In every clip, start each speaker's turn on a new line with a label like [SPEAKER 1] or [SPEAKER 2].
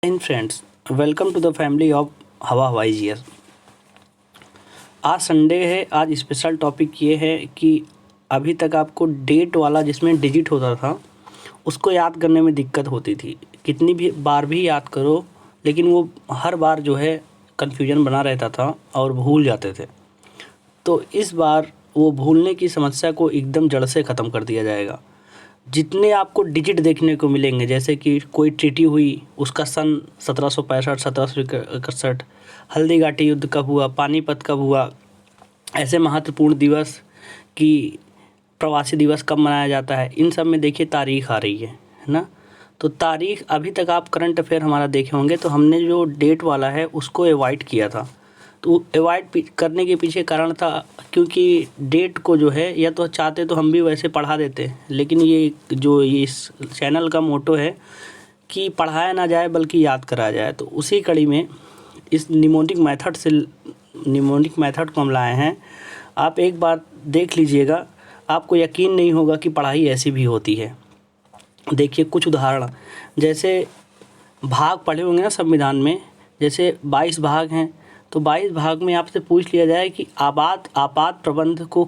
[SPEAKER 1] In friends, welcome to the family of हवा हवाई GS. आज संडे है। आज स्पेशल टॉपिक ये है कि अभी तक आपको डेट वाला जिसमें डिजिट होता था उसको याद करने में दिक्कत होती थी। कितनी भी बार भी याद करो लेकिन वो हर बार जो है कन्फ्यूजन बना रहता था और भूल जाते थे। तो इस बार वो भूलने की समस्या को एकदम जड़ से ख़त्म कर दिया जाएगा। जितने आपको डिजिट देखने को मिलेंगे, जैसे कि कोई ट्रीटी हुई, उसका सन 1765 1761, हल्दी घाटी युद्ध कब हुआ, पानीपत कब हुआ, ऐसे महत्वपूर्ण दिवस की प्रवासी दिवस कब मनाया जाता है, इन सब में देखिए तारीख आ रही है ना। तो तारीख अभी तक आप करंट अफेयर हमारा देखे होंगे, तो हमने जो डेट वाला है उसको अवॉइड किया था। तो अवॉइड करने के पीछे कारण था क्योंकि डेट को जो है या तो चाहते तो हम भी वैसे पढ़ा देते, लेकिन ये जो इस चैनल का मोटो है कि पढ़ाया ना जाए बल्कि याद कराया जाए। तो उसी कड़ी में इस निमोनिक मेथड को हम लाए हैं। आप एक बार देख लीजिएगा, आपको यकीन नहीं होगा कि पढ़ाई ऐसी भी होती है। देखिए कुछ उदाहरण, जैसे भाग पढ़े होंगे ना संविधान में, जैसे 22 भाग हैं, तो 22 भाग में आपसे पूछ लिया जाए कि आपात प्रबंध को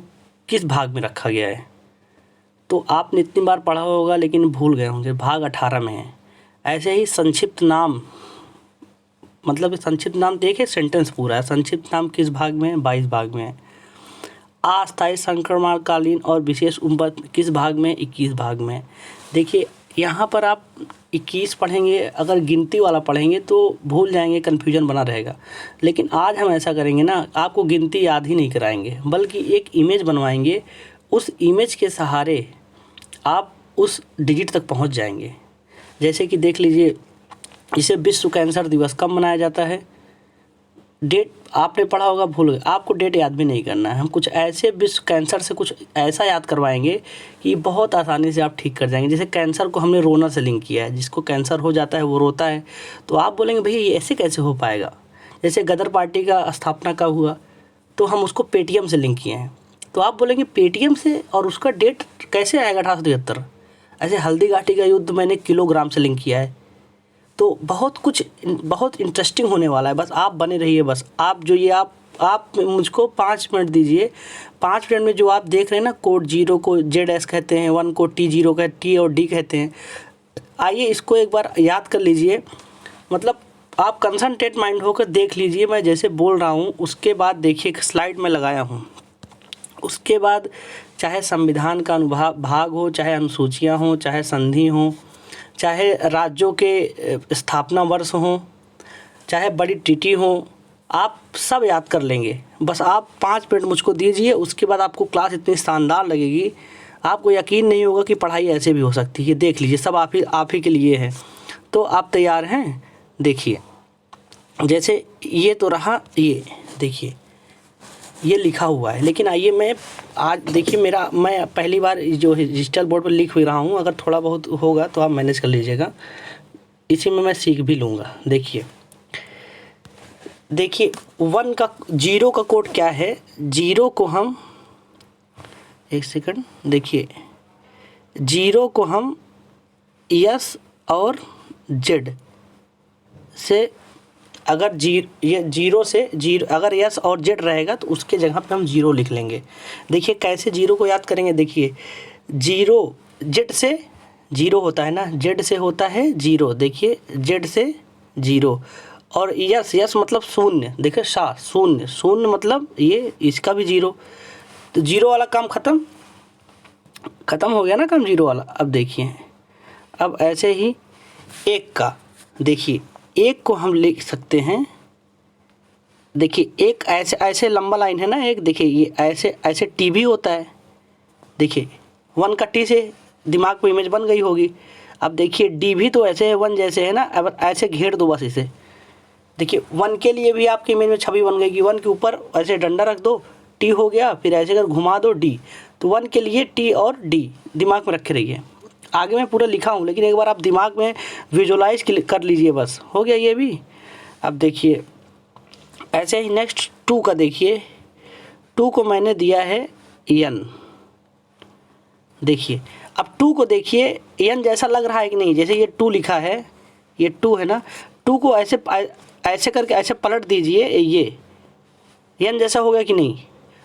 [SPEAKER 1] किस भाग में रखा गया है, तो आपने इतनी बार पढ़ा होगा लेकिन भूल गए होंगे, भाग 18 में है। ऐसे ही संक्षिप्त नाम, मतलब संक्षिप्त नाम देखिए सेंटेंस पूरा है, संक्षिप्त नाम किस भाग में है, 22 भाग में है। अस्थायी संक्रमणकालीन और विशेष उम्र किस भाग में, 21 भाग में है। देखिए यहाँ पर आप 21 पढ़ेंगे, अगर गिनती वाला पढ़ेंगे तो भूल जाएंगे, कन्फ्यूजन बना रहेगा। लेकिन आज हम ऐसा करेंगे ना, आपको गिनती याद ही नहीं कराएंगे बल्कि एक इमेज बनवाएंगे। उस इमेज के सहारे आप उस डिजिट तक पहुंच जाएंगे। जैसे कि देख लीजिए, इसे विश्व कैंसर दिवस कब मनाया जाता है, डेट आपने पढ़ा होगा, भूल गए, आपको डेट याद भी नहीं करना है। हम कुछ ऐसे विश्व कैंसर से कुछ ऐसा याद करवाएंगे कि बहुत आसानी से आप ठीक कर जाएंगे। जैसे कैंसर को हमने रोना से लिंक किया है, जिसको कैंसर हो जाता है वो रोता है, तो आप बोलेंगे भैया ये ऐसे कैसे हो पाएगा। जैसे गदर पार्टी का स्थापना कब हुआ, तो हम उसको पेटीएम से लिंक किए हैं, तो आप बोलेंगे पेटीएम से और उसका डेट कैसे आएगा 1873। ऐसे हल्दी घाटी का युद्ध मैंने किलोग्राम से लिंक किया है। तो बहुत इंटरेस्टिंग होने वाला है, बस आप बने रहिए। बस आप जो ये आप मुझको 5 मिनट दीजिए। 5 मिनट में जो आप देख रहे हैं ना, कोड 0 को ZS कहते हैं, 1 को T0 का T और D कहते हैं। आइए इसको एक बार याद कर लीजिए, मतलब आप कंसंट्रेट माइंड होकर देख लीजिए। मैं जैसे बोल रहा हूँ उसके बाद देखिए, एक स्लाइड में लगाया हूँ। उसके बाद चाहे संविधान का अनुभाग भाग हो, चाहे अनुसूचियाँ हों, चाहे संधि हों, चाहे राज्यों के स्थापना वर्ष हों, चाहे बड़ी ट्रीटी हो, आप सब याद कर लेंगे। बस आप 5 मिनट मुझको दीजिए, उसके बाद आपको क्लास इतनी शानदार लगेगी, आपको यकीन नहीं होगा कि पढ़ाई ऐसे भी हो सकती है। देख लीजिए, सब आप ही के लिए है। तो आप तैयार हैं? देखिए, जैसे ये तो रहा, ये देखिए ये लिखा हुआ है, लेकिन आइए मैं आज देखिए, मैं पहली बार जो डिजिटल बोर्ड पर लिख भी रहा हूँ। अगर थोड़ा बहुत होगा तो आप मैनेज कर लीजिएगा, इसी में मैं सीख भी लूँगा। देखिए 0 का कोड क्या है। 0 को हम, एक सेकंड, देखिए 0 को हम S और Z से, अगर ये 0 से 0, अगर S और Z रहेगा तो उसके जगह पे हम 0 लिख लेंगे। देखिए कैसे 0 को याद करेंगे। देखिए 0 Z से 0 होता है ना, Z से होता है 0। देखिए Z से 0 और यस मतलब शून्य। देखिए शून्य मतलब ये, इसका भी 0। तो 0 वाला काम ख़त्म हो गया ना काम 0 वाला। अब देखिए, अब ऐसे ही 1 का, देखिए 1 को हम लिख सकते हैं। देखिए एक ऐसे लंबा लाइन है ना एक, देखिए ये ऐसे टी भी होता है। देखिए 1 का T से दिमाग में इमेज बन गई होगी। अब देखिए D भी तो ऐसे है, 1 जैसे है ना। अब ऐसे घेर दो बस इसे। देखिए 1 के लिए भी आपकी इमेज में छवि बन गई कि 1 के ऊपर ऐसे डंडा रख दो, T हो गया, फिर ऐसे अगर घुमा दो D, तो 1 के लिए T और D दिमाग में रखे रहिए। आगे मैं पूरा लिखा हूँ, लेकिन एक बार आप दिमाग में विजुलाइज कर लीजिए, बस हो गया ये भी। अब देखिए ऐसे ही नेक्स्ट 2 का, देखिए 2 को मैंने दिया है N। देखिए अब 2 को देखिए, N जैसा लग रहा है कि नहीं। जैसे ये 2 लिखा है, ये 2 है ना, टू को ऐसे करके ऐसे पलट दीजिए, ये एन जैसा हो गया कि नहीं।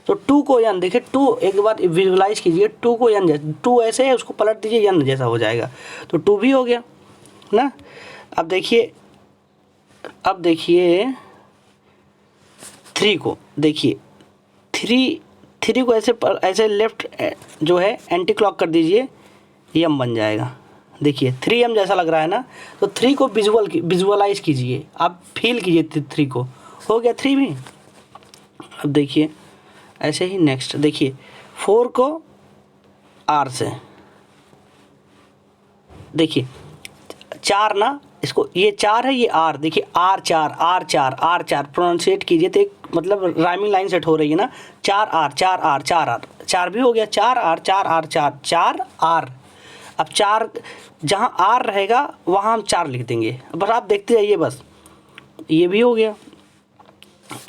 [SPEAKER 1] तो टू को एन, देखिए टू एक बार विजुलाइज कीजिए, टू को एन जैसा, टू ऐसे है उसको पलट दीजिए एन जैसा हो जाएगा, तो टू भी हो गया ना। अब देखिए थ्री को, देखिए थ्री को ऐसे लेफ्ट जो है एंटी क्लॉक कर दीजिए, एम बन जाएगा। देखिए 3m जैसा लग रहा है ना, तो 3 को विजुअलाइज कीजिए, आप फील कीजिए 3 को, हो गया 3 भी। अब देखिए ऐसे ही नेक्स्ट देखिए 4 को R से, देखिए 4 ना, इसको ये 4 है, ये R, देखिए R4 प्रोनाउंसिएट कीजिए तो एक मतलब राइमिंग लाइन सेट हो रही है ना, 4R भी हो गया, 4R। अब 4 जहाँ R रहेगा वहाँ हम 4 लिख देंगे, बस आप देखते जाइए बस, ये भी हो गया।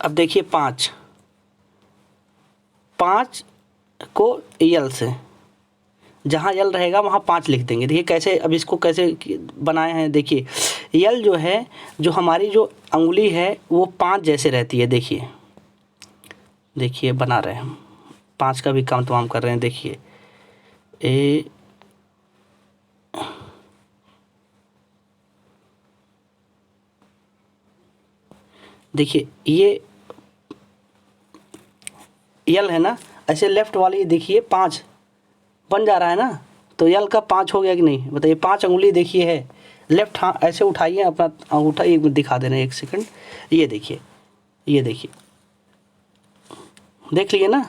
[SPEAKER 1] अब देखिए 5 को यल से, जहाँ यल रहेगा वहाँ 5 लिख देंगे। देखिए कैसे, अब इसको कैसे बनाए हैं, देखिए यल जो है, जो हमारी जो अंगुली है वो 5 जैसे रहती है, देखिए बना रहे हैं हम, 5 का भी काम तमाम कर रहे हैं। देखिए देखिए ये यल है ना, ऐसे लेफ्ट वाली देखिए 5 बन जा रहा है ना, तो यल का 5 हो गया कि नहीं, बताइए। 5 अंगुली देखिए है, लेफ्ट हाथ ऐसे उठाइए अपना अंगूठा, एक दिखा देना, एक सेकंड, ये देखिए देख लिए ना,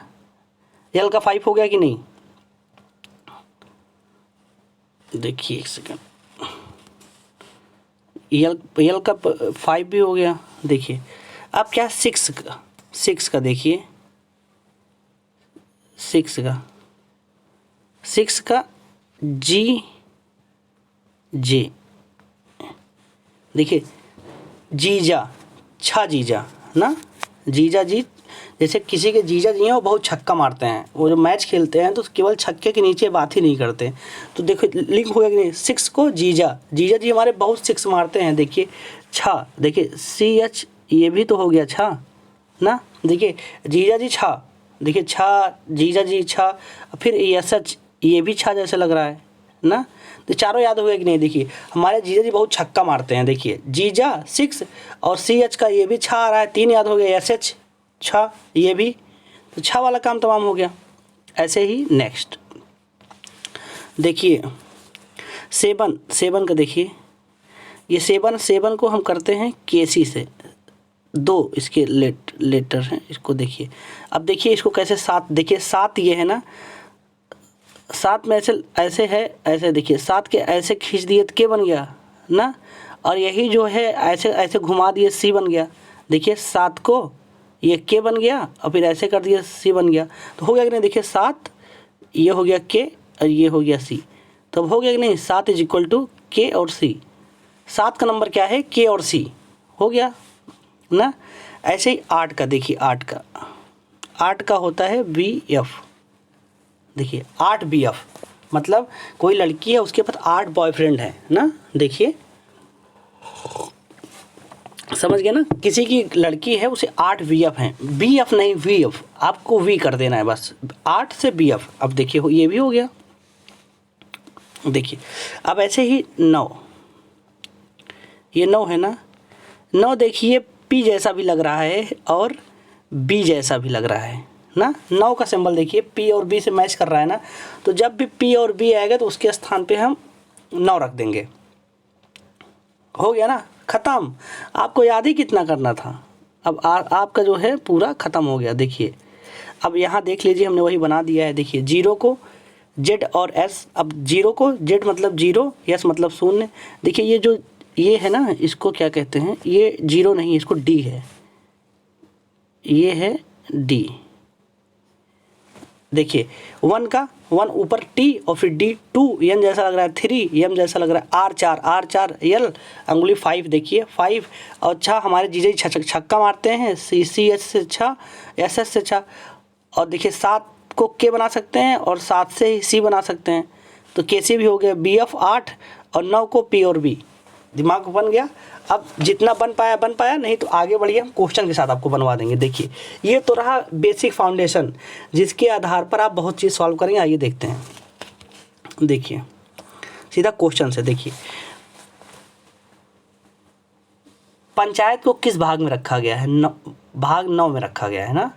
[SPEAKER 1] यल का 5 हो गया कि नहीं। देखिए एक सेकंड, यल का 5 भी हो गया। देखिए अब क्या 6 का देखिए, 6 का जी, देखिए जीजा, जीजा ना, जीजा जी, जैसे किसी के जीजा जी हैं वो बहुत छक्का मारते हैं, वो जो मैच खेलते हैं तो केवल छक्के के नीचे बात ही नहीं करते, तो देखो लिंक हो गया कि नहीं। 6 को जीजा जी हमारे बहुत 6 मारते हैं। देखिए देखिए CH, ये भी तो हो गया ना, देखिए जीजा जी देखिए जीजा जी फिर SH, ये भी जैसे लग रहा है ना, तो चारों याद हो गया कि नहीं। देखिए हमारे जीजा जी बहुत छक्का मारते हैं, देखिए जीजा 6 और CH का ये भी आ रहा है, 3 याद हो गया, SH ये भी, तो वाला काम तमाम हो गया। ऐसे ही नेक्स्ट देखिए 7 का, देखिए ये 7 को हम करते हैं KC से, 2 इसके लेटर हैं, इसको देखिए। अब देखिए इसको कैसे 7, देखिए 7 ये है ना, 7 में ऐसे है, ऐसे देखिए 7 के ऐसे खींच दिए तो के बन गया ना, और यही जो है ऐसे घुमा दिए C बन गया। देखिए 7 को ये के बन गया और फिर ऐसे कर दिया C बन गया, तो हो गया कि नहीं। देखिए 7 ये हो गया के और ये हो गया C, तो अब हो गया कि नहीं, 7 = के और C। 7 का नंबर क्या है, के और C, हो गया ना। ऐसे ही 8 का, देखिए 8 का होता है BF, देखिए 8 BF, मतलब कोई लड़की है उसके पास 8 बॉयफ्रेंड है ना, देखिए समझ गए ना, किसी की लड़की है उसे 8 BF हैं, BF नहीं VF, आपको V कर देना है बस, 8 से BF। अब देखिए ये भी हो गया। देखिए अब ऐसे ही 9, ये 9 है ना, 9 देखिए P जैसा भी लग रहा है और B जैसा भी लग रहा है ना, 9 का सिंबल देखिए P और B से मैच कर रहा है ना, तो जब भी P और B आएगा तो उसके स्थान पे हम 9 रख देंगे, हो गया ना, ख़त्म। आपको याद ही कितना करना था, अब आपका जो है पूरा ख़त्म हो गया। देखिए अब यहाँ देख लीजिए हमने वही बना दिया है। देखिए 0 को Z और S, अब 0 को Z मतलब 0, S मतलब 0। देखिए ये जो ये है ना, इसको क्या कहते हैं, ये 0 नहीं, इसको D है, ये है D। देखिए 1 का 1 ऊपर T और फिर D, 2 N जैसा लग रहा है, 3 M जैसा लग रहा है, R4 L अंगुली 5, देखिए 5 और हमारे जीजे छक्का मारते हैं, CH से SS से और देखिए 7 को K बना सकते हैं और 7 से ही C बना सकते हैं, तो KC भी हो गया। BF 8 और 9 को P और B, दिमाग बन गया। अब जितना बन पाया, नहीं तो आगे बढ़िए, हम क्वेश्चन के साथ आपको बनवा देंगे। देखिए ये तो रहा बेसिक फाउंडेशन, जिसके आधार पर आप बहुत चीज़ सॉल्व करेंगे। आइए देखते हैं, देखिए सीधा क्वेश्चन से। देखिए पंचायत को किस भाग में रखा गया है? भाग 9 में रखा गया है ना।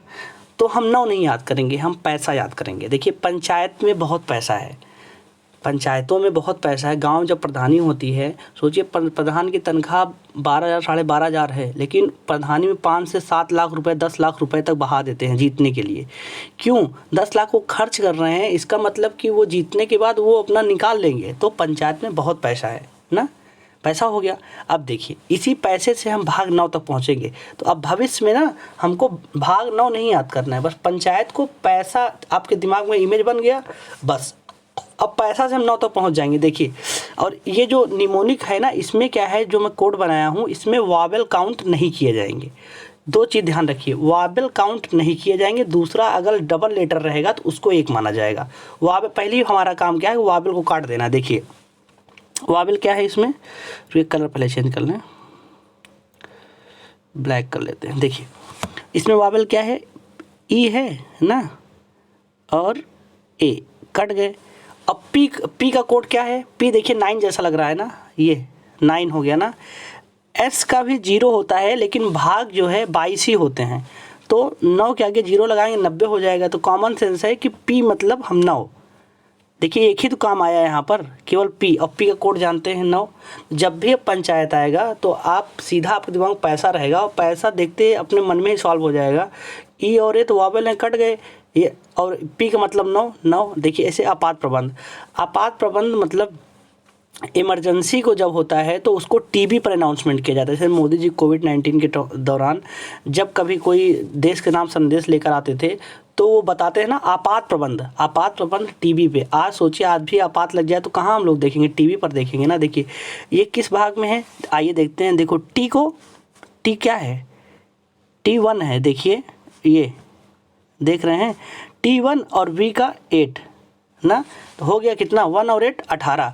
[SPEAKER 1] तो हम 9 नहीं याद करेंगे, हम पैसा याद करेंगे। देखिए पंचायत में बहुत पैसा है, पंचायतों में बहुत पैसा है। गांव जब प्रधानी होती है, सोचिए प्रधान की तनख्वाह 12,000 साढ़े 12,000 है, लेकिन प्रधानी में 5 से 7 लाख रुपए 10 लाख रुपए तक बहा देते हैं जीतने के लिए। क्यों? 10 लाख वो खर्च कर रहे हैं, इसका मतलब कि वो जीतने के बाद वो अपना निकाल लेंगे। तो पंचायत में बहुत पैसा है ना, पैसा हो गया। अब देखिए इसी पैसे से हम भाग 9 तक पहुँचेंगे। तो अब भविष्य में ना हमको भाग 9 नहीं याद करना है, बस पंचायत को पैसा आपके दिमाग में इमेज बन गया बस। अब पैसा से हम 9 तक पहुंच जाएंगे। देखिए और ये जो निमोनिक है ना, इसमें क्या है, जो मैं कोड बनाया हूँ इसमें वावेल काउंट नहीं किए जाएंगे। 2 चीज़ ध्यान रखिए, वावेल काउंट नहीं किए जाएंगे। दूसरा, अगर डबल लेटर रहेगा तो उसको 1 माना जाएगा। वावेल पहले हमारा काम क्या है, वावेल को काट देना। देखिए वावेल क्या है इसमें, तो ये कलर पहले चेंज कर लें, ब्लैक कर लेते हैं। देखिए इसमें वावेल क्या है, ई है ना और ए कट गए। अब पी का कोड क्या है, पी देखिए 9 जैसा लग रहा है ना, ये 9 हो गया ना। एस का भी 0 होता है, लेकिन भाग जो है 22 ही होते हैं, तो 9 के आगे 0 लगाएंगे 90 हो जाएगा। तो कॉमन सेंस है कि पी मतलब हम 9। देखिए एक ही तो काम आया है यहाँ पर, केवल पी। अब पी का कोड जानते हैं 9। जब भी पंचायत आएगा तो आप सीधा, आपके दिमाग में पैसा रहेगा और पैसा देखते अपने मन में ही सॉल्व हो जाएगा। ई और ए तो वावेल हैं, कट गए ये, और पी का मतलब 9। देखिए ऐसे आपात प्रबंध मतलब इमरजेंसी को जब होता है तो उसको टीवी पर अनाउंसमेंट किया जाता है। जैसे मोदी जी कोविड-19 के दौरान जब कभी कोई देश के नाम संदेश लेकर आते थे तो वो बताते हैं ना आपात प्रबंध टीवी पे। आज सोचिए आज भी आपात लग जाए तो कहाँ हम लोग देखेंगे, टीवी पर देखेंगे ना। देखिए ये किस भाग में है, आइए देखते हैं। देखो टी क्या है, T1 है। देखिए ये देख रहे हैं T1 और V का 8 ना, तो हो गया कितना, 1 और 8 18।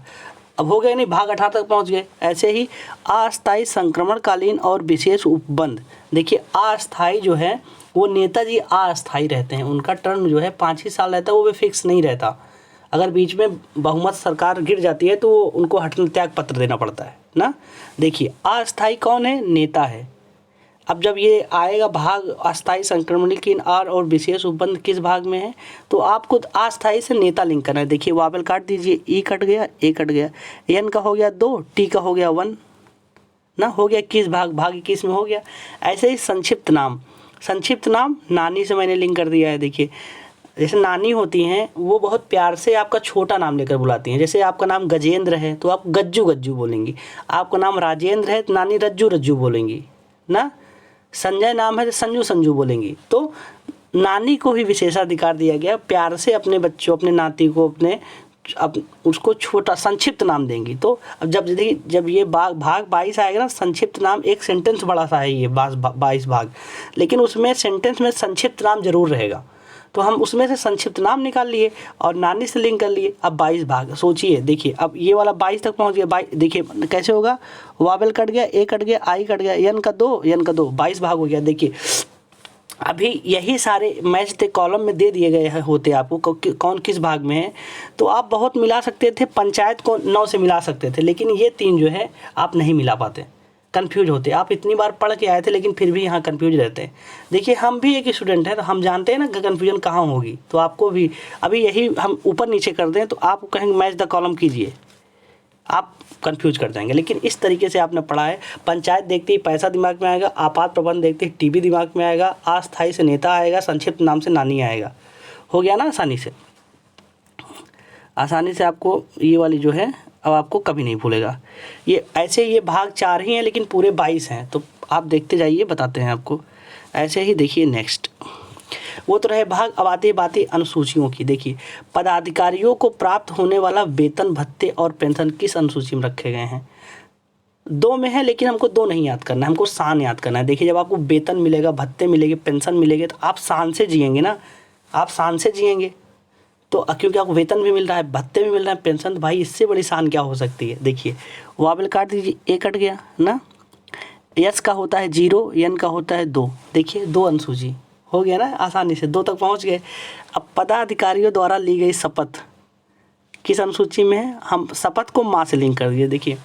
[SPEAKER 1] अब हो गया नहीं, भाग 18 तक पहुंच गए। ऐसे ही अस्थायी संक्रमणकालीन और विशेष उपबंध। देखिए अस्थायी जो है वो नेताजी अस्थायी रहते हैं, उनका टर्म जो है 5 ही साल रहता है, वो भी फिक्स नहीं रहता। अगर बीच में बहुमत सरकार गिर जाती है तो उनको हटने त्याग पत्र देना पड़ता है ना। देखिए अस्थायी कौन है, नेता है। अब जब ये आएगा भाग अस्थायी संक्रमणकालीन और विशेष उपबंध किस भाग में है, तो आपको अस्थायी से नेता लिंक करना है। देखिए वावेल काट दीजिए, ई कट गया, ए कट गया, एन का हो गया 2, टी का हो गया 1 ना, हो गया किस भाग 21 में हो गया। ऐसे ही संक्षिप्त नाम नानी से मैंने लिंक कर दिया है। देखिए जैसे नानी होती हैं वो बहुत प्यार से आपका छोटा नाम लेकर बुलाती हैं। जैसे आपका नाम गजेंद्र है तो आप गज्जू बोलेंगी, आपका नाम राजेंद्र है तो नानी रज्जू बोलेंगी ना। संजय नाम है तो संजू बोलेंगी। तो नानी को भी विशेषाधिकार दिया गया, प्यार से अपने बच्चों, अपने नाती को उसको छोटा संक्षिप्त नाम देंगी। तो अब जब ये भाग 22 आएगा ना, संक्षिप्त नाम एक सेंटेंस बड़ा सा है ये 22 भाग, लेकिन उसमें सेंटेंस में संक्षिप्त नाम जरूर रहेगा। तो हम उसमें से संक्षिप्त नाम निकाल लिए और नानी से लिंक कर लिए। अब 22 भाग सोचिए, देखिए अब ये वाला 22 तक पहुंच गया। देखिए कैसे होगा, वावेल कट गया, ए कट गया, आई कट गया, एन का 2 22 भाग हो गया। देखिए अभी यही सारे मैच थे कॉलम में दे दिए गए होते आपको कौन किस भाग में है, तो आप बहुत मिला सकते थे। पंचायत को 9 से मिला सकते थे, लेकिन ये 3 जो है आप नहीं मिला पाते, कंफ्यूज होते। आप इतनी बार पढ़ के आए थे लेकिन फिर भी यहाँ कंफ्यूज रहते हैं। देखिए हम भी एक स्टूडेंट हैं तो हम जानते हैं ना कन्फ्यूजन कहाँ होगी। तो आपको भी अभी यही हम ऊपर नीचे कर दें तो आप कहेंगे मैच द कॉलम कीजिए, आप कंफ्यूज कर जाएंगे। लेकिन इस तरीके से आपने पढ़ा है। पंचायत देखते ही पैसा दिमाग में आएगा, आपात प्रबंध देखते ही टीबी दिमाग में आएगा, अस्थायी से नेता आएगा, संक्षिप्त नाम से नानी आएगा। हो गया ना आसानी से आपको ये वाली जो है अब आपको कभी नहीं भूलेगा। ये ऐसे ये भाग 4 ही हैं लेकिन पूरे 22 हैं, तो आप देखते जाइए, बताते हैं आपको। ऐसे ही देखिए नेक्स्ट, वो तो रहे भाग। अब आती बातें अनुसूचियों की। देखिए पदाधिकारियों को प्राप्त होने वाला वेतन भत्ते और पेंशन किस अनुसूची में रखे गए हैं। 2 में है लेकिन हमको 2 नहीं याद करना है, हमको शान याद करना है। देखिए जब आपको वेतन मिलेगा, भत्ते मिलेंगे, पेंशन मिलेंगे तो आप शान से जिएंगे ना, आप शान से जिएंगे। तो क्योंकि आपको वेतन भी मिल रहा है, भत्ते भी मिल रहे हैं, पेंशन, तो भाई इससे बड़ी शान क्या हो सकती है। देखिए वाबल काट दीजिए, ए कट गया ना, यस का होता है 0, एन का होता है 2। देखिए 2 अनुसूची हो गया ना, आसानी से 2 तक पहुंच गए। अब पदाधिकारियों द्वारा ली गई शपथ किस अनुसूची में है, हम शपथ को माँ से लिंक कर दिए। देखिए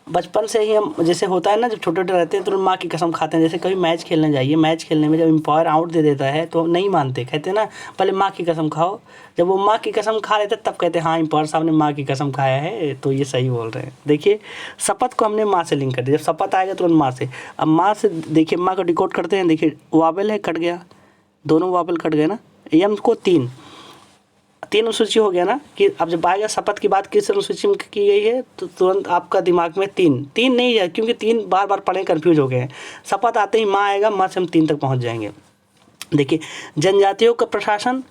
[SPEAKER 1] बचपन से ही हम, जैसे होता है ना, जब छोटे छोटे रहते हैं तो माँ की कसम खाते हैं। जैसे कभी मैच खेलने जाइए, मैच खेलने में जब एम्पायर आउट दे देता है तो नहीं मानते, कहते हैं ना पहले माँ की कसम खाओ। जब वो माँ की कसम खा लेते तब कहते हैं हाँ एम्पायर साहब ने माँ की कसम खाया है तो ये सही बोल रहे हैं। देखिए शपथ को हमने माँ से लिंक कर दिया, जब शपथ आएगा तुरंत माँ से। अब माँ से देखिए माँ को डिकोड करते हैं। देखिए वाबल है, कट गया, दोनों वाबल कट गए ना, यम को 3 अनुसूची हो गया ना। कि अब जब आएगा शपथ की बात किस अनुसूची में की गई है तो तुरंत आपका दिमाग में 3 नहीं है, क्योंकि 3 बार बार पढ़े कंफ्यूज हो गए हैं। शपथ आते ही माँ आएगा, माँ से हम 3 तक पहुँच जाएंगे। देखिए जनजातियों का प्रशासन,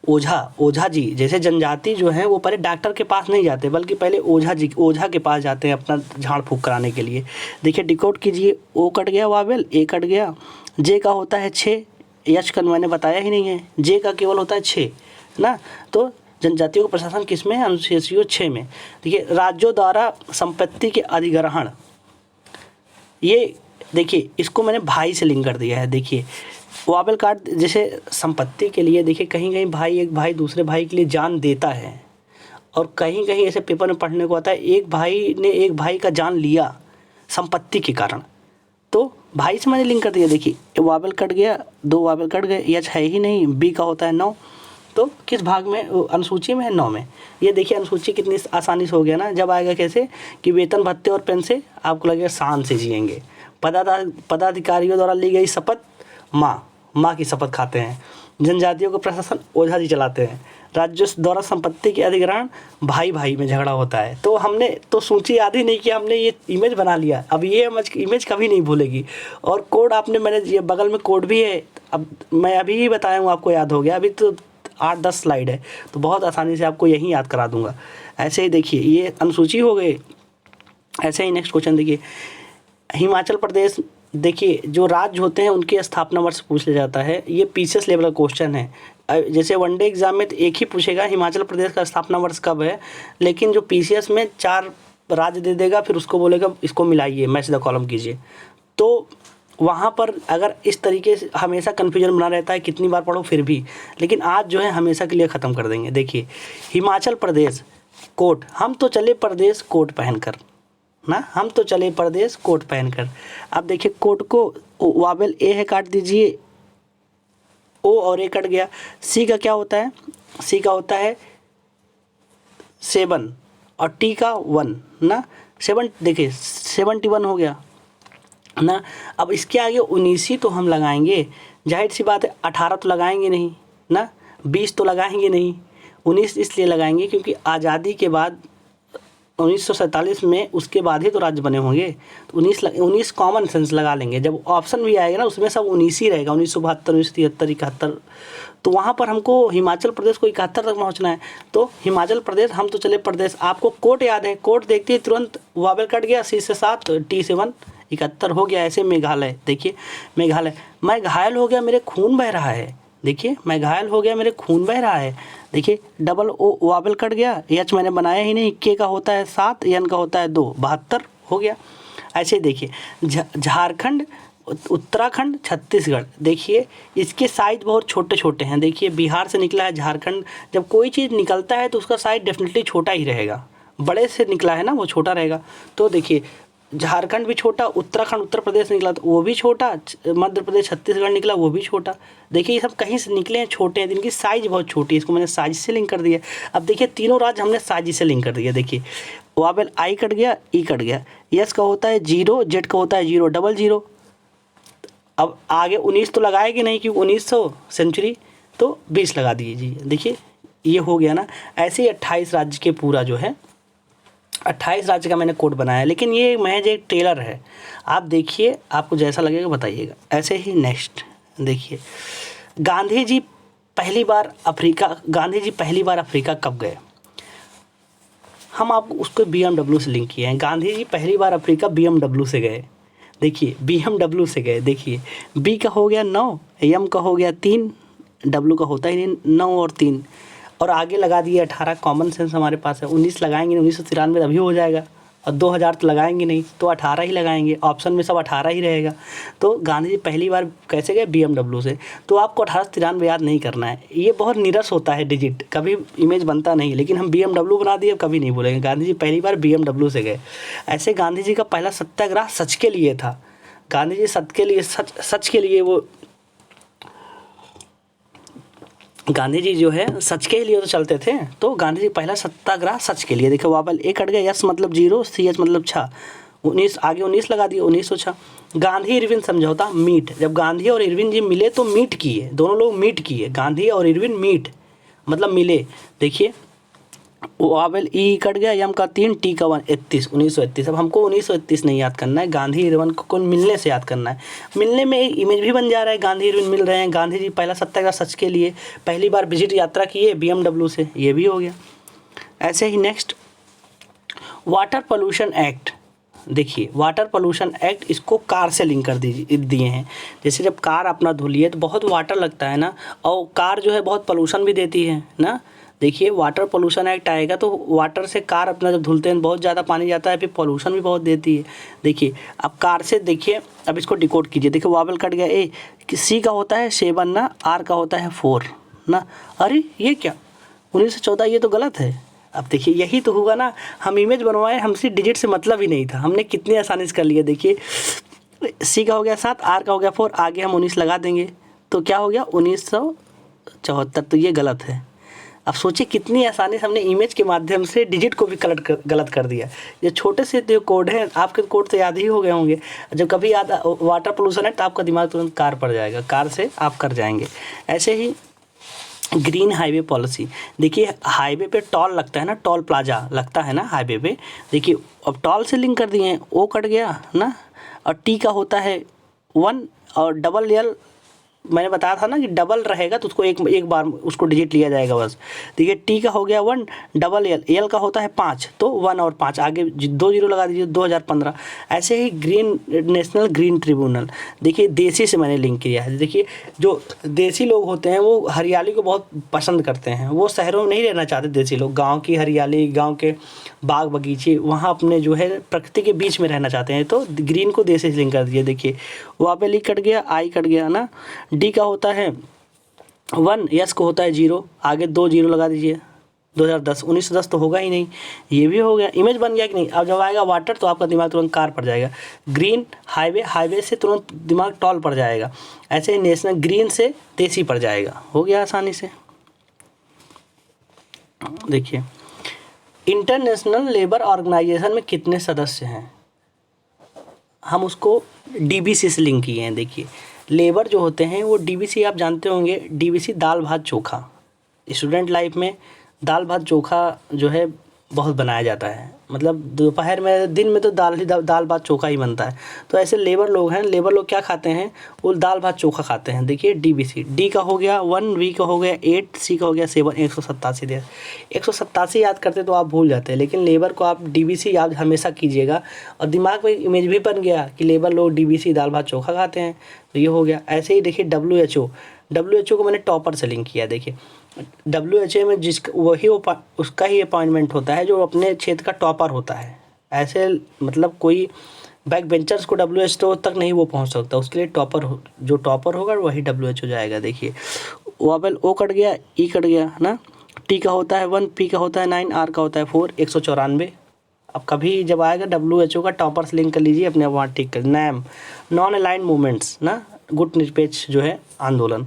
[SPEAKER 1] ओझा जी। जैसे जनजाति जो है वो पहले डॉक्टर के पास नहीं जाते बल्कि पहले ओझा के पास जाते हैं अपना झाड़ फूँक कराने के लिए। देखिए डिकोड कीजिए, ओ कट गया वावेल, ए कट गया, जे का होता है 6, यच का मैंने बताया ही नहीं है, जे का केवल होता है 6 ना। तो जनजातियों का प्रशासन किस में है, अनुसूची 6 में। देखिए राज्यों द्वारा संपत्ति के अधिग्रहण, ये देखिए इसको मैंने भाई से लिंक कर दिया है। देखिए वाबल कार्ड जैसे संपत्ति के लिए, देखिए कहीं कहीं भाई एक भाई दूसरे भाई के लिए जान देता है, और कहीं कहीं ऐसे पेपर में पढ़ने को आता है एक भाई ने एक भाई का जान लिया संपत्ति के कारण, तो भाई से मैंने लिंक कर दिया। देखिए वाबल कट गया, 2 वाबल कट गए, यच है ही नहीं, बी का होता है 9, तो किस भाग में, अनुसूची में है 9 में। ये देखिए अनुसूची कितनी आसानी से हो गया ना। जब आएगा कैसे कि वेतन भत्ते और पेंशन आपको लगेगा शान से जिएंगे। पदाधिकारियों द्वारा ली गई शपथ, माँ की शपथ खाते हैं। जनजातियों का प्रशासन ओझा जी चलाते हैं। राज्यों द्वारा संपत्ति के अधिग्रहण, भाई में झगड़ा होता है। तो हमने तो सूची याद ही नहीं कि हमने ये इमेज बना लिया। अब ये इमेज कभी नहीं भूलेगी। और कोड आपने, मैंने ये बगल में कोड भी है, अब मैं अभी ही बताया हूँ आपको याद हो गया। अभी तो 8-10 स्लाइड है तो बहुत आसानी से आपको यही याद करा दूंगा। ऐसे ही देखिए ये अनुसूची हो गई। ऐसे ही नेक्स्ट क्वेश्चन देखिए, हिमाचल प्रदेश, देखिए जो राज्य होते हैं उनके स्थापना वर्ष पूछ लिया जाता है। ये पीसीएस लेवल का क्वेश्चन है। जैसे वनडे एग्जाम में तो एक ही पूछेगा हिमाचल प्रदेश का स्थापना वर्ष कब है, लेकिन जो पीसीएस में 4 राज्य दे देगा, फिर उसको बोलेगा इसको मिलाइए, मैच द कॉलम कीजिए। तो वहाँ पर अगर इस तरीके से हमेशा कन्फ्यूजन बना रहता है, कितनी बार पढ़ो फिर भी, लेकिन आज जो है हमेशा के लिए ख़त्म कर देंगे। देखिए हिमाचल प्रदेश कोट, हम तो चले प्रदेश कोट पहनकर ना, हम तो चले प्रदेश कोट पहनकर। अब देखिए कोट को वावेल ए है, काट दीजिए, ओ और ए कट गया। सी का क्या होता है, सी का होता है 7 और टी का 1 ना, 7 देखिए 71 हो गया ना। अब इसके आगे 19 ही तो हम लगाएंगे, जाहिर सी बात है 18 तो लगाएंगे नहीं ना, 20 तो लगाएंगे नहीं, 19 इसलिए लगाएंगे क्योंकि आज़ादी के बाद 1947 में उसके बाद ही तो राज्य बने होंगे। तो 19 कॉमन सेंस लगा लेंगे। जब ऑप्शन भी आएगा ना उसमें सब 19 ही रहेगा, 1972, 1973, 71। तो वहाँ पर हमको हिमाचल प्रदेश को 71 तक पहुँचना है। तो हिमाचल प्रदेश, हम तो चले प्रदेश। आपको कोट याद है, कोट देखते ही तुरंत वावेल कट गया, सी से 7, टी से 1, 71 हो गया। ऐसे मेघालय, देखिए मेघालय, मैं घायल हो गया मेरे खून बह रहा है। देखिए मैं घायल हो गया मेरे खून बह रहा है। देखिए डबल ओ वावेल कट गया, एच मैंने बनाया ही नहीं, के का होता है 7, एन का होता है 2, 72 हो गया। ऐसे देखिए झारखंड, उत्तराखंड, छत्तीसगढ़, देखिए इसके साइज बहुत छोटे छोटे हैं। देखिए बिहार से निकला है झारखंड, जब कोई चीज़ निकलता है तो उसका साइज डेफिनेटली छोटा ही रहेगा, बड़े से निकला है ना वो छोटा रहेगा। तो देखिए झारखंड भी छोटा, उत्तराखंड उत्तर प्रदेश निकला तो वो भी छोटा, मध्य प्रदेश छत्तीसगढ़ निकला वो भी छोटा। देखिए ये सब कहीं से निकले हैं, छोटे हैं, इनकी साइज बहुत छोटी है, इसको मैंने साइज से लिंक कर दिया। अब देखिए तीनों राज्य हमने साइज से लिंक कर दिया। देखिए वावेल आई कट गया, ई कट गया, यस का होता है 0, जेड का होता है 0, 00। अब आगे 19 तो लगाएगी नहीं क्योंकि 1900 सेंचुरी, तो 20 लगा दीजिए। देखिए ये हो गया ना। ऐसे ही 28 राज्य के पूरा जो है 28 राज्य का मैंने कोड बनाया, लेकिन ये महज एक ट्रेलर है। आप देखिए, आपको जैसा लगेगा बताइएगा। ऐसे ही नेक्स्ट देखिए, गांधी जी पहली बार अफ्रीका कब गए। हम आपको उसको BMW से लिंक किए हैं। गांधी जी पहली बार अफ्रीका BMW से गए। देखिए BMW से गए। देखिए बी का हो गया 9, एम का हो गया 3, डब्लू का होता ही नहीं 9 और 3। और आगे लगा दिए 18, कॉमन सेंस हमारे पास है। 19 लगाएंगे 1993 अभी हो जाएगा, और 2000 तो लगाएंगे नहीं, तो 18 ही लगाएंगे, ऑप्शन में सब 18 ही रहेगा। तो गांधी जी पहली बार कैसे गए? BMW से। तो आपको 1893 याद नहीं करना है, ये बहुत नीरस होता है डिजिट, कभी इमेज बनता नहीं, लेकिन हम BMW बना दिए, कभी नहीं बोलेंगे गांधी जी पहली बार BMW से गए। ऐसे गांधी जी का पहला सत्याग्रह सच के लिए था। गांधी जी सच के लिए वो गांधी जी जो है सच के लिए तो चलते थे। तो गांधी जी पहला सत्याग्रह सच के लिए। देखो वावल ए कट गया, यस मतलब 0, CH मतलब 6, 19 आगे 19 लगा दिए, 1906। गांधी इरविन समझौता, मीट। जब गांधी और इरविन जी मिले तो मीट किए, दोनों लोग मीट किए, गांधी और इरविन मीट मतलब मिले। देखिए वावल ई कट गया, यम का 3, टी का 1, 31, 1931। अब हमको 1931 नहीं याद करना है, गांधी इरविन को मिलने से याद करना है। मिलने में एक इमेज भी बन जा रहा है, गांधी इरविन मिल रहे हैं। गांधी जी पहला सत्याग्रह सच के लिए, पहली बार विजिट यात्रा किए BMW से, ये भी हो गया। ऐसे ही नेक्स्ट वाटर पोल्यूशन एक्ट। देखिए वाटर पोल्यूशन एक्ट, इसको कार से लिंक कर दिए हैं। जैसे जब कार अपना धुलिए तो बहुत वाटर लगता है ना, और कार जो है बहुत पोल्यूशन भी देती है ना। देखिए वाटर पोल्यूशन एक्ट आएगा तो वाटर से कार अपना जब धुलते हैं बहुत ज़्यादा पानी जाता है, फिर पोल्यूशन भी बहुत देती है। देखिए अब कार से, देखिए अब इसको डिकोड कीजिए। देखिए वावल कट गया, ए C का होता है 7 ना, R का होता है 4 ना। अरे ये क्या 1914, ये तो गलत है। अब देखिए यही तो हुआ ना, हम इमेज बनवाए, हमसे डिजिट से मतलब ही नहीं था, हमने कितनी आसानी से कर लिया। देखिए C का हो गया 7, R का हो गया 4, आगे हम 19 लगा देंगे तो क्या हो गया 1974। तो ये गलत है। अब सोचिए कितनी आसानी से हमने इमेज के माध्यम से डिजिट को भी गलत कर दिया। ये छोटे से जो कोड हैं, आपके कोड तो याद ही हो गए होंगे। जब कभी याद वाटर पोल्यूशन है तो आपका दिमाग तुरंत कार पर जाएगा, कार से आप कर जाएंगे। ऐसे ही ग्रीन हाईवे पॉलिसी। देखिए हाईवे पे टॉल लगता है ना, टॉल प्लाजा लगता है ना हाईवे पे। देखिए अब टॉल से लिंक कर दिए हैं, ओ कट गया ना, और टी का होता है 1, और डबल एल मैंने बताया था ना कि डबल रहेगा तो उसको एक बार उसको डिजिट लिया जाएगा बस। देखिए टी का हो गया 1, डबल एल का होता है 5, तो 1 और 5 आगे 2 0 लगा दीजिए, 2015। ऐसे ही ग्रीन नेशनल ग्रीन ट्रिब्यूनल। देखिए देसी से मैंने लिंक किया है। देखिए जो देसी लोग होते हैं वो हरियाली को बहुत पसंद करते हैं, वो शहरों में नहीं रहना चाहते। देसी लोग गाँव की हरियाली, गाँव के बाग बगीचे, वहाँ अपने जो है प्रकृति के बीच में रहना चाहते हैं, तो ग्रीन को देसी से लिंक कर दिए। देखिए वहाँ पे ली कट गया, आई कट गया ना। डी का होता है 1, यस को होता है 0, आगे 2 0 लगा दीजिए, 2010। 1910 तो होगा ही नहीं, ये भी हो गया। इमेज बन गया कि नहीं? अब जब आएगा वाटर तो आपका दिमाग तुरंत कार पर जाएगा। ग्रीन हाईवे, हाईवे से तुरंत दिमाग टॉल पर जाएगा। ऐसे ही नेशनल ग्रीन से देसी पर जाएगा, हो गया आसानी से। देखिए इंटरनेशनल लेबर ऑर्गेनाइजेशन में कितने सदस्य हैं, हम उसको DBC से लिंक किए हैं। देखिए लेबर जो होते हैं वो DBC आप जानते होंगे, DBC दाल भात चोखा। स्टूडेंट लाइफ में दाल भात चोखा जो है बहुत बनाया जाता है, मतलब दोपहर में, दिन में तो दाल भात चोखा ही बनता है। तो ऐसे लेबर लोग हैं, लेबर लोग क्या खाते हैं, वो दाल भात चोखा खाते हैं। देखिए DBC, डी का हो गया 1, वी का हो गया 8, सी का हो गया 7, 187 दिया। 187 याद करते तो आप भूल जाते हैं, लेकिन लेबर को आप DBC याद हमेशा कीजिएगा, और दिमाग में इमेज भी बन गया कि लेबर लोग DBC दाल भात चोखा खाते हैं, तो ये हो गया। ऐसे ही देखिए WHO को मैंने टॉपर से लिंक किया। देखिए WHO में उसका ही अपॉइंटमेंट होता है जो अपने क्षेत्र का टॉपर होता है। ऐसे मतलब कोई बैक बेंचर्स को WHO तक नहीं वो पहुंच सकता, उसके लिए जो टॉपर होगा वही WHO जाएगा। देखिए वावल ओ कट गया, ई कट गया ना। टी का होता है 1, पी का होता है 9, आर का होता है 4, 194। अब कभी जब आएगा WHO का टॉपर से लिंक कर लीजिए, अपने वहाँ ठीक कर। नैम नॉन अलाइंड मूवमेंट्स ना, गुट निरपेक्ष जो है आंदोलन,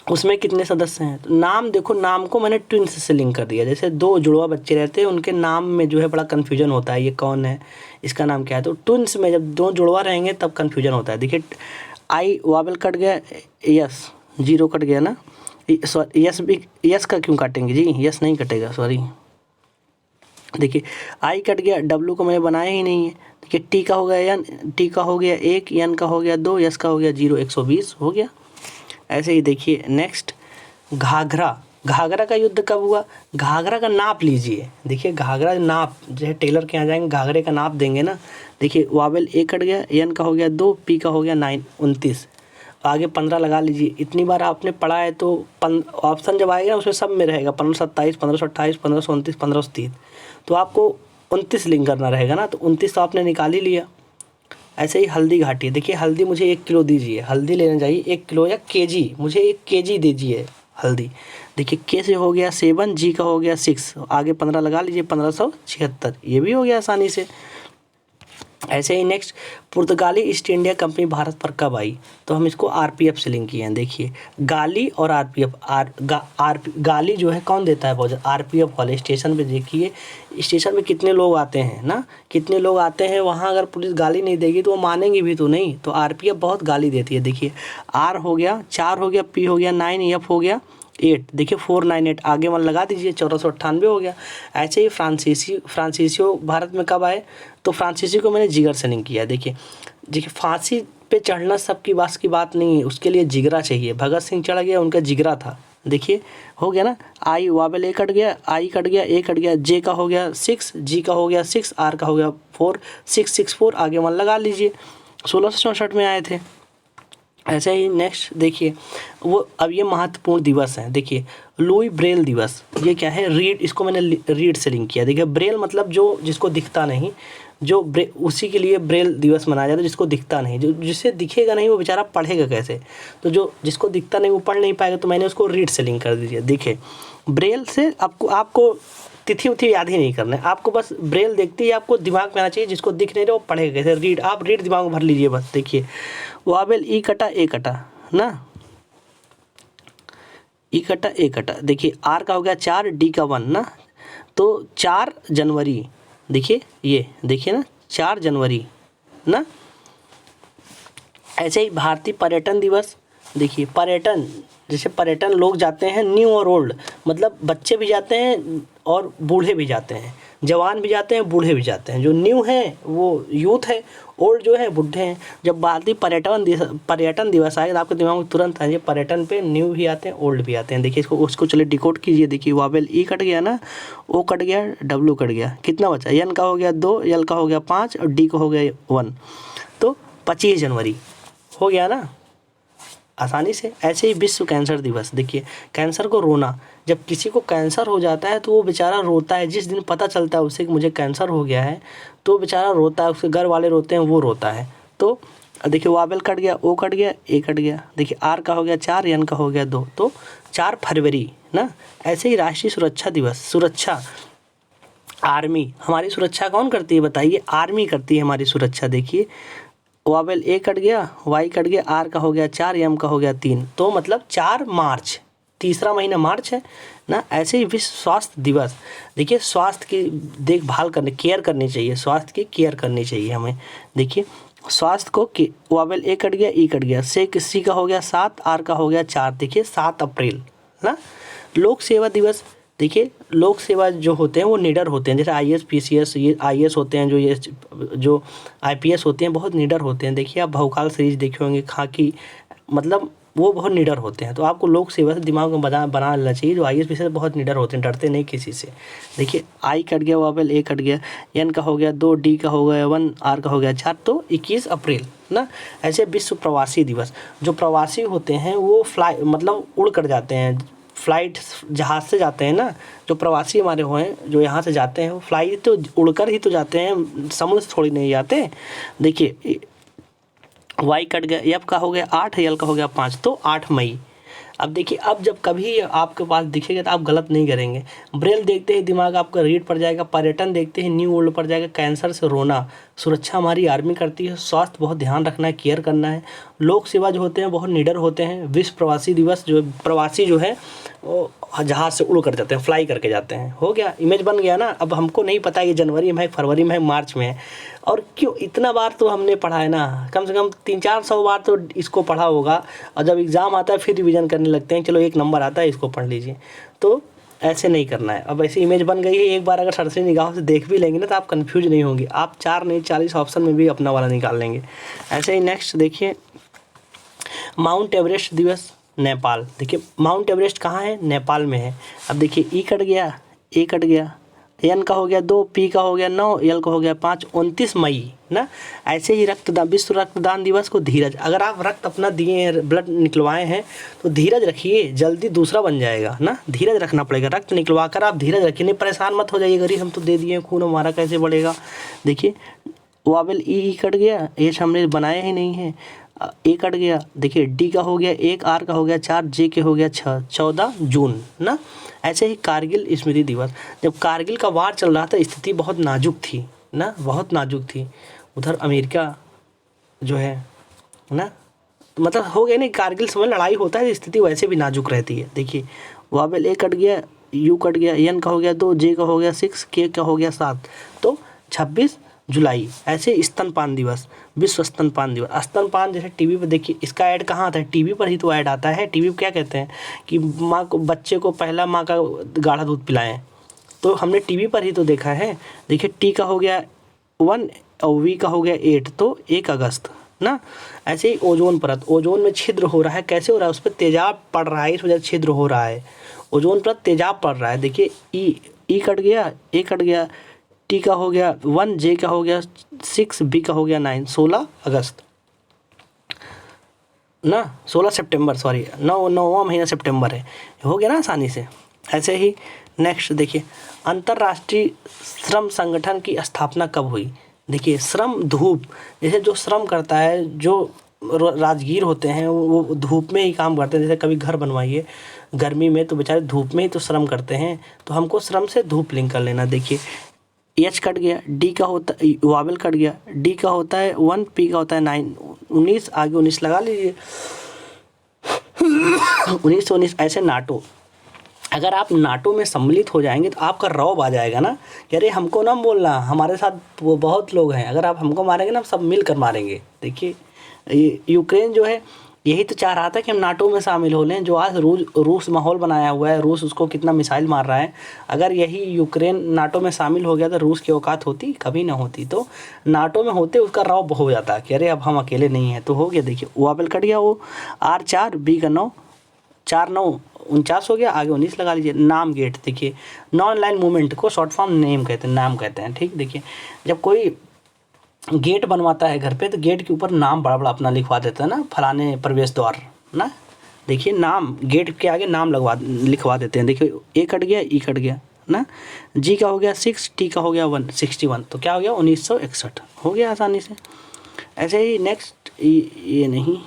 [SPEAKER 1] उसमें कितने सदस्य हैं। तो नाम देखो, नाम को मैंने ट्विन्स से लिंक कर दिया। जैसे 2 जुड़वा बच्चे रहते हैं, उनके नाम में जो है बड़ा कन्फ्यूजन होता है, ये कौन है, इसका नाम क्या है। तो ट्विन्स में जब 2 जुड़वा रहेंगे तब कन्फ्यूजन होता है। देखिए आई वावल कट गया, यस 0 कट गया ना, सॉरी यस भी, यस का क्यों काटेंगे जी, यस नहीं कटेगा, सॉरी। देखिए आई कट गया, डब्ल्यू को मैंने बनाया ही नहीं है। देखिए टी का हो गया एन, टी का हो गया 1, एन का हो गया 2, यस का हो गया 0, 120 हो गया। ऐसे ही देखिए नेक्स्ट घाघरा का युद्ध कब हुआ, घाघरा का नाप लीजिए। देखिए घाघरा नाप, जैसे टेलर के यहाँ जाएंगे घाघरे का नाप देंगे ना। देखिए वावेल ए कट गया, एन का हो गया 2, पी का हो गया 9, 29, आगे 15 लगा लीजिए। इतनी बार आपने पढ़ा है तो ऑप्शन जब आएगा उसमें सब में रहेगा 1527, 1528, 1529, 1530, तो आपको 29 लिंक करना रहेगा ना, तो 29 तो आपने निकाल ही लिया। ऐसे ही हल्दी घाटी, देखिए हल्दी मुझे 1 किलो दीजिए, हल्दी लेना चाहिए 1 किलो या केजी, मुझे 1 केजी दीजिए हल्दी। देखिए के से हो गया 7, जी का हो गया 6, आगे 15 लगा लीजिए 1576, ये भी हो गया आसानी से। ऐसे ही नेक्स्ट, पुर्तगाली ईस्ट इंडिया कंपनी भारत पर कब आई, तो हम इसको आरपीएफ से लिंक किए हैं। देखिए गाली और आरपीएफ, गाली जो है कौन देता है भोजन, आरपीएफ वाले। स्टेशन पे देखिए स्टेशन पे कितने लोग आते हैं ना, कितने लोग आते हैं, वहाँ अगर पुलिस गाली नहीं देगी तो वो मानेंगे भी तो नहीं, तो आरपीएफ बहुत गाली देती है। देखिए आर हो गया 4 हो गया, पी हो गया 9, एफ हो गया 8, देखिए 498, आगे 1 लगा दीजिए 1498 हो गया। ऐसे ही फ्रांसीसियो भारत में कब आए, तो फ्रांसीसी को मैंने जिगर से लिंक किया। देखिए फांसी पे चढ़ना सबकी बस की बात नहीं है, उसके लिए जिगरा चाहिए। भगत सिंह चढ़ गया, उनका जिगरा था। देखिए हो गया ना, आई वावेल ए कट गया, आई कट गया, ए कट गया, जे का हो गया 6, जी का हो गया 6, आर का हो गया 4, 664, आगे 1 लगा लीजिए। 1664 में आए थे। ऐसे ही नेक्स्ट देखिए वो, अब ये महत्वपूर्ण दिवस हैं। देखिए लुई ब्रेल दिवस, ये क्या है, रीड, इसको मैंने रीड से लिंक किया। देखिए ब्रेल मतलब जो जिसको दिखता नहीं, जो उसी के लिए ब्रेल दिवस मनाया जाता है, जिसको दिखता नहीं, जो जिसे दिखेगा नहीं वो बेचारा पढ़ेगा कैसे, तो जो जिसको दिखता नहीं वो पढ़ नहीं पाएगा, तो मैंने उसको रीड से लिंक कर दीजिए। देखिए ब्रेल से आपको तिथि उथि याद ही नहीं करना है, आपको बस ब्रेल देखते ही आपको दिमाग में आना चाहिए, जिसको दिख नहीं रहा वो पढ़ेगा कैसे, रीड, आप रीड दिमाग में भर लीजिए बस। देखिए वावेल ई कटा ए कटा ना, ई कटा ए कटा, देखिए आर का हो गया 4, डी का 1 ना, तो 4 जनवरी, देखिए ये देखिए ना 4 जनवरी ना। ऐसे ही भारतीय पर्यटन दिवस, देखिए पर्यटन, जैसे पर्यटन लोग जाते हैं न्यू और ओल्ड, मतलब बच्चे भी जाते हैं और बूढ़े भी जाते हैं, जवान भी जाते हैं, बूढ़े भी जाते हैं। जो न्यू है वो यूथ है, ओल्ड जो है बूढ़े हैं। जब भारतीय पर्यटन दिवस आए तो आपके दिमाग में तुरंत आएंगे पर्यटन पे न्यू भी आते हैं, ओल्ड भी आते हैं। देखिए उसको चलिए डिकोड कीजिए। देखिए वावेल ई कट गया ना, ओ कट गया, डब्ल्यू कट गया, कितना बचा, एन का हो गया 2, एल का हो गया 5 और डी का हो गया 1, तो 25 जनवरी हो गया ना आसानी से। ऐसे ही विश्व कैंसर दिवस, देखिए कैंसर को रोना, जब किसी को कैंसर हो जाता है तो वो बेचारा रोता है, जिस दिन पता चलता है उसे कि मुझे कैंसर हो गया है तो बेचारा रोता है, उसके घर वाले रोते हैं, वो रोता है। तो देखिए वावेल कट गया, ओ कट गया, ए कट गया, देखिए आर का हो गया 4, एन का हो गया 2, तो 4 फरवरी ना। ऐसे ही राष्ट्रीय सुरक्षा दिवस, सुरक्षा, आर्मी, हमारी सुरक्षा कौन करती है बताइए, आर्मी करती है हमारी सुरक्षा। देखिए वावेल ए कट गया, वाई कट गया, आर का हो गया 4, एम का हो गया 3, तो मतलब 4 मार्च, तीसरा महीना मार्च है ना। ऐसे ही विश्व स्वास्थ्य दिवस, देखिए स्वास्थ्य की देखभाल करने, केयर करनी चाहिए, स्वास्थ्य की केयर करनी चाहिए हमें। देखिए स्वास्थ्य को वावेल ए कट गया, ई कट गया, से सी का हो गया 7, आर का हो गया 4, देखिए 7 अप्रैल ना। लोक सेवा दिवस, देखिए लोक सेवा जो होते हैं वो निडर होते हैं, जैसे आईएएस पीसीएस, ये आईएएस होते हैं, जो आईपीएस होते हैं बहुत निडर होते हैं। देखिए आप भवकाल सीरीज देखे होंगे, खाकी, मतलब वो बहुत निडर होते हैं। तो आपको लोक सेवा से दिमाग में बना लेना चाहिए, जो आईएएस पीसीएस बहुत निडर होते हैं, डरते नहीं किसी से। देखिए आई कट गया, वावेल ए कट गया, एन का हो गया 2, डी का हो गया 1, आर का हो गया 4, तो 21 अप्रैल ना। ऐसे विश्व प्रवासी दिवस, जो प्रवासी होते हैं वो मतलब उड़ कर जाते हैं, फ्लाइट जहाज़ से जाते हैं ना, जो प्रवासी हमारे हुए हैं जो यहाँ से जाते हैं वो फ्लाइट तो उड़कर ही तो जाते हैं, समुद्र से थोड़ी नहीं जाते। देखिए वाई कट गया, एफ का हो गया 8, एल का हो गया 5, तो 8 मई। अब देखिए अब जब कभी आपके पास दिखेगा तो आप गलत नहीं करेंगे। ब्रेल देखते ही दिमाग आपका रीड पड़ जाएगा, पर्यटन देखते ही न्यू ओल्ड पड़ जाएगा, कैंसर से रोना, सुरक्षा हमारी आर्मी करती है, स्वास्थ्य बहुत ध्यान रखना है, केयर करना है, लोक सेवा जो होते हैं बहुत निडर होते हैं, विश्व प्रवासी दिवस, जो प्रवासी जो है वो जहाज़ से उड़ कर जाते हैं, फ्लाई करके जाते हैं। हो गया, इमेज बन गया ना। अब हमको नहीं पता ये जनवरी में है, फरवरी में है, मार्च में है, और क्यों इतना बार तो हमने पढ़ा है ना, कम से कम 300-400 बार तो इसको पढ़ा होगा, और जब एग्ज़ाम आता है फिर रिवीजन करने लगते हैं, चलो 1 नंबर आता है इसको पढ़ लीजिए। तो ऐसे नहीं करना है। अब ऐसी इमेज बन गई है, एक बार अगर सरसरी निगाहों से देख भी लेंगे ना तो आप कंफ्यूज नहीं होंगे, आप 4 नहीं 40 ऑप्शन में भी अपना वाला निकाल लेंगे। ऐसे ही नेक्स्ट देखिए माउंट एवरेस्ट दिवस, नेपाल। देखिए माउंट एवरेस्ट कहाँ है, नेपाल में है। अब देखिए ई कट गया, ए कट गया, एन का हो गया 2, पी का हो गया 9, एल का हो गया 5, 29 मई ना। ऐसे ही रक्तदान, विश्व रक्तदान दिवस को धीरज, अगर आप रक्त अपना दिए हैं, ब्लड निकलवाए हैं तो धीरज रखिए, जल्दी दूसरा बन जाएगा ना। धीरज रखना पड़ेगा, रक्त निकलवा कर आप धीरज रखिए, नहीं परेशान मत हो जाइए, गरीब हम तो दे दिए खून हमारा कैसे बढ़ेगा। देखिए वावेल ई कट गया, एच हमने बनाया ही नहीं है, ए कट गया। देखिए डी का हो गया 1, आर का हो गया 4, जे के हो गया 6, 14 जून ना। ऐसे ही कारगिल स्मृति दिवस, जब कारगिल का वार चल रहा था स्थिति बहुत नाजुक थी ना, बहुत नाजुक थी। उधर अमेरिका जो है ना, तो मतलब हो गया नहीं, कारगिल समय लड़ाई होता है स्थिति वैसे भी नाजुक रहती है। देखिए वावेल ए कट गया, यू कट गया, एन का हो गया 2, जे का हो गया 6, के का हो गया 7, तो 26 जुलाई। ऐसे स्तनपान दिवस, विश्व स्तनपान दिवस। स्तनपान जैसे टीवी पर देखिए, इसका ऐड कहाँ आता है, टीवी पर ही तो ऐड आता है। टीवी पर क्या कहते हैं कि माँ को, बच्चे को पहला माँ का गाढ़ा दूध पिलाएं, तो हमने टीवी पर ही तो देखा है। देखिए टी का हो गया 1 और वी का हो गया 8, तो 1 अगस्त ना। ऐसे ही ओजोन परत, ओजोन में छिद्र हो रहा है, कैसे हो रहा है, उस पर तेजाब पड़ रहा है, इस वजह से छिद्र हो रहा है, ओजोन परत तेजाब पड़ रहा है। देखिए ई कट गया, ए कट गया, टी का हो गया 1, जे का हो गया 6, बी का हो गया 9, 16 अगस्त ना, 16 सितंबर, सॉरी 9वां महीना सितंबर है, हो गया ना आसानी से। ऐसे ही नेक्स्ट देखिए, अंतर्राष्ट्रीय श्रम संगठन की स्थापना कब हुई। देखिए श्रम धूप, जैसे जो श्रम करता है, जो राजगीर होते हैं वो धूप में ही काम करते हैं। जैसे कभी घर बनवाइए गर्मी में, तो बेचारे धूप में ही तो श्रम करते हैं, तो हमको श्रम से धूप लिंक कर लेना। देखिए एच कट गया, डी का होता, वावेल कट गया, डी का होता है 1, पी का होता है 9, 19, आगे 19 लगा लीजिए 1919। ऐसे नाटो, अगर आप नाटो में सम्मिलित हो जाएंगे तो आपका रौब आ जाएगा ना कि अरे हमको ना बोलना, हमारे साथ वो बहुत लोग हैं, अगर आप हमको मारेंगे ना, सब मिल कर मारेंगे। देखिए यूक्रेन जो है यही तो चाह रहा था कि हम नाटो में शामिल हो लें, जो आज रूस माहौल बनाया हुआ है, रूस उसको कितना मिसाइल मार रहा है। अगर यही यूक्रेन नाटो में शामिल हो गया तो रूस की औकात होती, कभी ना होती, तो नाटो में होते उसका रौब हो जाता कि अरे अब हम अकेले नहीं हैं, तो हो गया। देखिए वावेल कट गया, वो R 4, B का 9, 4 9 49 हो गया, आगे 19 लगा लीजिए। नाम गेट, देखिए नॉन लाइन मूवमेंट को शॉर्ट फॉर्म नेम कहते हैं, नाम कहते हैं, ठीक। देखिए जब कोई गेट बनवाता है घर पे, तो गेट के ऊपर नाम बड़ा बड़ा अपना लिखवा देता है ना, फलाने प्रवेश द्वार ना। देखिए नाम, गेट के आगे नाम लिखवा देते हैं। देखिए ए कट गया, ई कट गया ना, जी का हो गया 6, टी का हो गया 1, 61, तो क्या हो गया 1961, हो गया आसानी से। ऐसे ही नेक्स्ट ये नहीं,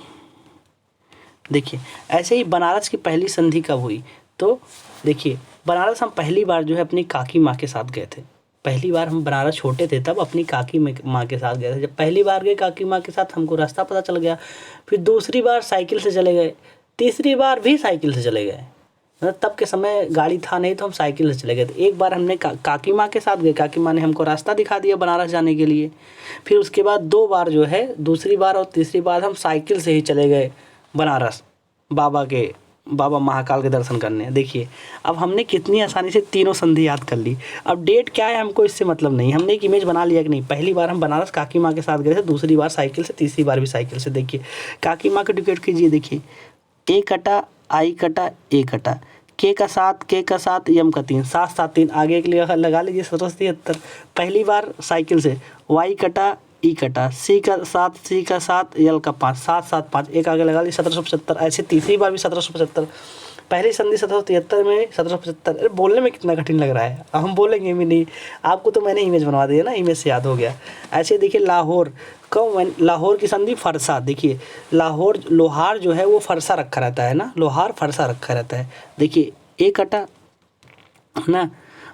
[SPEAKER 1] देखिए ऐसे ही बनारस की पहली संधि कब हुई। तो देखिए बनारस हम पहली बार जो है अपनी काकी माँ के साथ गए थे। पहली बार हम बनारस छोटे थे तब अपनी काकी माँ के साथ गए थे। जब पहली बार गए काकी माँ के साथ, हमको रास्ता पता चल गया। फिर दूसरी बार साइकिल से चले गए, तीसरी बार भी साइकिल से चले गए। मतलब तब के समय गाड़ी था नहीं, तो हम साइकिल से चले गए। तो एक बार हमने काकी माँ के साथ गए, काकी माँ ने हमको रास्ता दिखा दिया बनारस जाने के लिए। फिर उसके बाद 2 बार जो है, दूसरी बार और तीसरी बार हम साइकिल से ही चले गए बनारस, बाबा महाकाल के दर्शन करने। देखिए अब हमने कितनी आसानी से तीनों संधि याद कर ली। अब डेट क्या है हमको इससे मतलब नहीं, हमने एक इमेज बना लिया कि नहीं, पहली बार हम बनारस काकी माँ के साथ गए थे, दूसरी बार साइकिल से, तीसरी बार भी साइकिल से। देखिए काकी माँ का टिकट कीजिए, देखिए ए कटा, आई कटा, ए कटा, के का 7, के का 7, एम का 3, 7 7 3, आगे के लिए लगा लीजिए 1773। पहली बार साइकिल से, वाई कटा, ई कटा, सी का 7, सी का 7, एल का 5, 7 7 5, एक आगे लगा ली 1775। ऐसे तीसरी बार भी 1775। पहली संधि 1773 में 1775। अरे बोलने में कितना कठिन लग रहा है, अब हम बोलेंगे भी नहीं, आपको तो मैंने इमेज बनवा दिया ना, इमेज से याद हो गया। ऐसे देखिए लाहौर लाहौर की संधि फरसा। देखिए लाहौर, लोहार जो है वो फरसा रखा रहता है ना, लोहार फरसा रखा रहता है। देखिए ए कटा ना,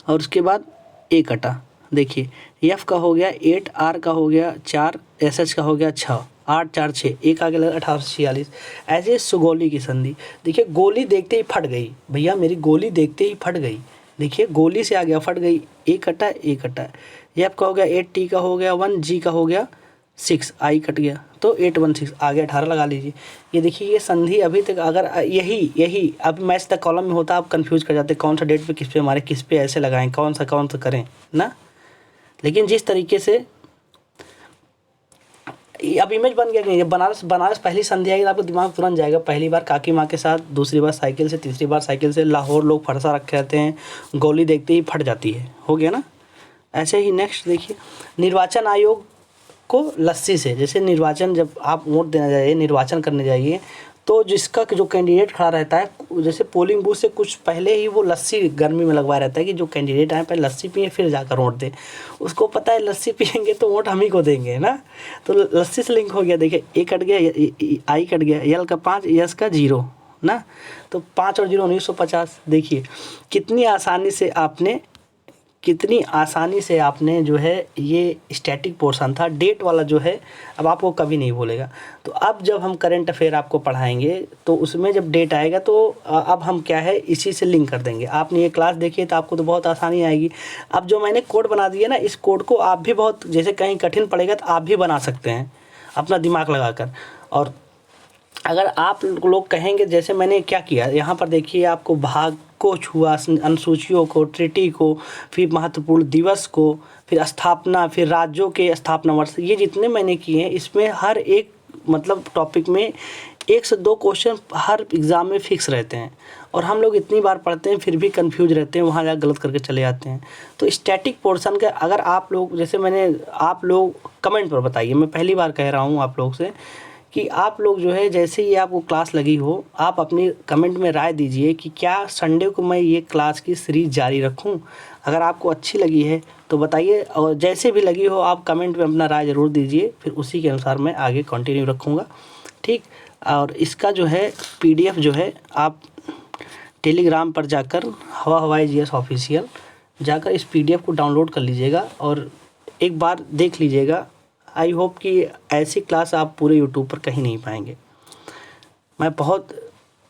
[SPEAKER 1] और उसके बाद ए कटा। देखिए एफ का हो गया 8, आर का हो गया 4, एस एच का हो गया 6, 8 4 6, एक आगे लगा 1846। ऐसे सुगौली की संधि। देखिए गोली देखते ही फट गई, भैया मेरी गोली देखते ही फट गई। देखिए गोली से आ गया, फट गई, ए कटा, ए कटा, एफ का हो गया 8, टी का हो गया 1, जी का हो गया 6, आई कट गया, तो 816, आगे 18 लगा लीजिए। ये देखिए ये संधि अभी तक, अगर यही अब मैच द कॉलम में होता, आप कंफ्यूज कर जाते कौन सा डेट पे किस पे मारे, किस पे ऐसे लगाएं, कौन सा करें ना। लेकिन जिस तरीके से अब इमेज बन गया कि जब बनारस पहली संधि आएगी तो आपको दिमाग तुरंत जाएगा, पहली बार काकी माँ के साथ, दूसरी बार साइकिल से, तीसरी बार साइकिल से, लाहौर लोग फरसा रखे रहते हैं, गोली देखते ही फट जाती है, हो गया ना। ऐसे ही नेक्स्ट देखिए, निर्वाचन आयोग को लस्सी से, जैसे निर्वाचन जब आप वोट देने जाइए, निर्वाचन करने जाइए, तो जिसका जो कैंडिडेट खड़ा रहता है, जैसे पोलिंग बूथ से कुछ पहले ही वो लस्सी गर्मी में लगवाया रहता है कि जो कैंडिडेट आए पहले लस्सी पिए फिर जाकर वोट दें। उसको पता है लस्सी पिएंगे तो वोट हम ही को देंगे ना, तो लस्सी से लिंक हो गया। देखिए ए कट गया, आई कट गया, यल का 5, यस का 0 ना, तो 5 और 0 1950। देखिए कितनी आसानी से आपने जो है ये स्टैटिक पोर्शन था, डेट वाला जो है अब आपको कभी नहीं भूलेगा। तो अब जब हम करंट अफेयर आपको पढ़ाएंगे तो उसमें जब डेट आएगा तो अब हम क्या है इसी से लिंक कर देंगे। आपने ये क्लास देखी है तो आपको तो बहुत आसानी आएगी। अब जो मैंने कोड बना दिया ना, इस कोड को आप भी बहुत, जैसे कहीं कठिन पड़ेगा तो आप भी बना सकते हैं अपना दिमाग लगाकर। और अगर आप लोग कहेंगे, जैसे मैंने क्या किया यहाँ पर देखिए, आपको भाग को छुआ, अनुसूचियों को, ट्रिटी को, फिर महत्वपूर्ण दिवस को, फिर स्थापना, फिर राज्यों के स्थापना वर्ष, ये जितने मैंने किए हैं इसमें हर एक मतलब टॉपिक में 1 से 2 क्वेश्चन हर एग्ज़ाम में फिक्स रहते हैं। और हम लोग इतनी बार पढ़ते हैं फिर भी कंफ्यूज रहते हैं, वहाँ जाकर गलत करके चले आते हैं। तो स्टैटिक पोर्शन का अगर आप लोग, जैसे आप लोग कमेंट पर बताइए, मैं पहली बार कह रहा हूँ आप लोग से कि आप लोग जो है जैसे ही आपको क्लास लगी हो, आप अपनी कमेंट में राय दीजिए कि क्या संडे को मैं ये क्लास की सीरीज़ जारी रखूं। अगर आपको अच्छी लगी है तो बताइए, और जैसे भी लगी हो आप कमेंट में अपना राय ज़रूर दीजिए, फिर उसी के अनुसार मैं आगे कंटिन्यू रखूँगा, ठीक। और इसका जो है PDF जो है आप टेलीग्राम पर जाकर हवाई GS ऑफिशियल जाकर इस PDF को डाउनलोड कर लीजिएगा और एक बार देख लीजिएगा। आई होप कि ऐसी क्लास आप पूरे यूट्यूब पर कहीं नहीं पाएंगे।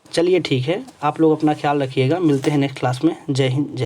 [SPEAKER 1] चलिए ठीक है, आप लोग अपना ख्याल रखिएगा, मिलते हैं नेक्स्ट क्लास में। जय हिंद, जय।